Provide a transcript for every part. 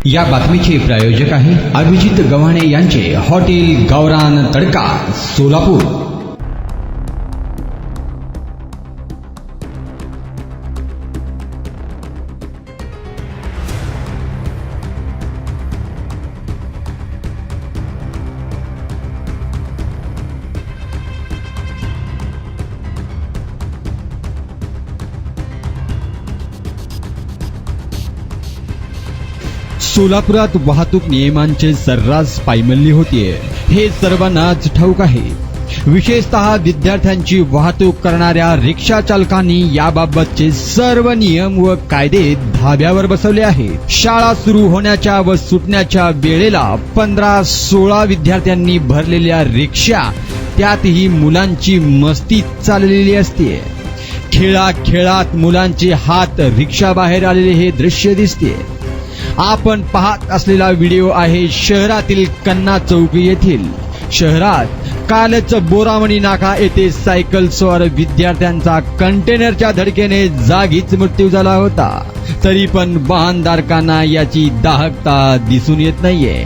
या बातमीचे प्रायोजक आहे अभिजित गव्हाणे यांचे हॉटेल गावरान तडका सोलापूर। सोलापुरात वाहतूक नियमांचे सर्रास पायमल्ली होतीये, हे सर्वांनाच ठाऊक आहे। विशेषतः विद्यार्थ्यांची वाहतूक करणाऱ्या रिक्षा चालकांनी याबाबतचे सर्व नियम व कायदे धाब्यावर बसवले आहेत। शाळा सुरू होण्याच्या व सुटण्याच्या वेळेला 15-16 विद्यार्थ्यांनी भरलेल्या रिक्षा, त्यातही मुलांची मस्ती चाललेली असते। खेळात मुलांचे हात रिक्षा बाहेर आलेले हे दृश्य दिसते। आपण पाहत असलेला व्हिडिओ आहे शहरातील कन्ना चौक येथील। शहरात कालच बोरामणी नाका येथे सायकल स्वार विद्यार्थ्यांचा कंटेनरच्या धडकेने जागीच मृत्यू झाला होता, तरी पण वाहनधारकांना याची दाहकता दिसून येत नाहीये।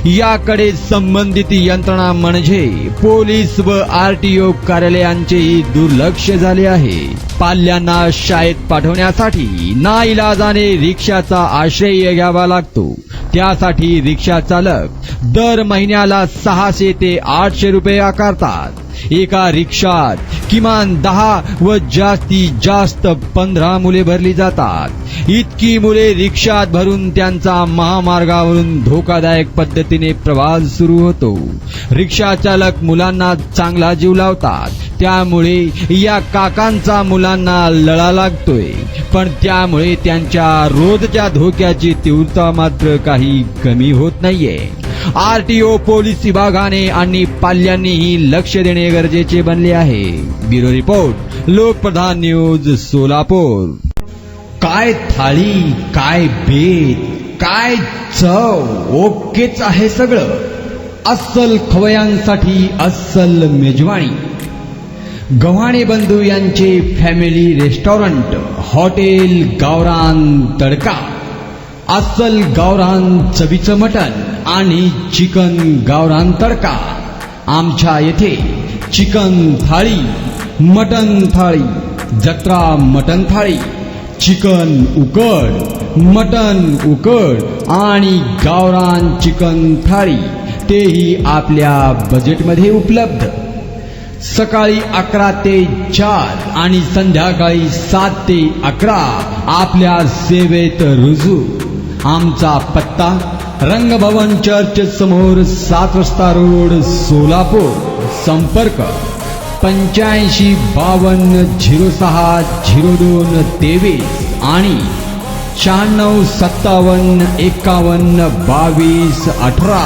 याकडे संबंधित यंत्रणा म्हणजे पोलीस व RTO कार्यालयांचेही दुर्लक्ष झाले आहे। पाल्यांना शाळेत पाठवण्यासाठी नाईलाजाने रिक्षाचा आश्रय घ्यावा लागतो। त्यासाठी रिक्षा चालक दर महिन्याला 600 ते 800 रुपये आकारतात। एका रिक्षात किमान 10 व जास्तीत जास्त 15 मुले भरली जातात। इतकी मुले रिक्षात भरून त्यांचा महामार्गावरून धोकादायक पद्धतीने प्रवास सुरू होतो। रिक्षा चालक मुलांना चांगला जीव लावतात, त्यामुळे या काकांचा मुलांना लळा लागतोय, पण त्यामुळे त्यांच्या रोजच्या धोक्याची तीव्रता मात्र काही कमी होत नाहीये। RTO पोलीस विभागाने आणि पाल्यांनीही लक्ष देणे गरजेचे बनले आहे। Bureau report, Lokpradhan news, Solapur. काय थाळी, काय बेत, काय चव, ओकेच आहे सगळं। अस्सल खवयांसाठी अस्सल मेजवानी। गव्हाणे बंधू यांचे फॅमिली रेस्टॉरंट हॉटेल गावरान तडका। अस्सल गावरान चवीचं मटण आणि चिकन गावरान तडका। आमच्या येथे चिकन थाळी, मटण थाळी, जत्रा मटण थाळी, चिकन उकड, मटण उकड आणि गावरान चिकन थाळी, तेही आपल्या बजेटमध्ये उपलब्ध। सकाळी 11 ते 4 आणि संध्याकाळी 7 ते 11 आपल्या सेवेत रुजू। आमचा पत्ता रंगभवन चर्च समोर 7 रस्ता रोड, सोलापूर। संपर्क 85 52 06 02 23 आणि 96 57 51 22 18।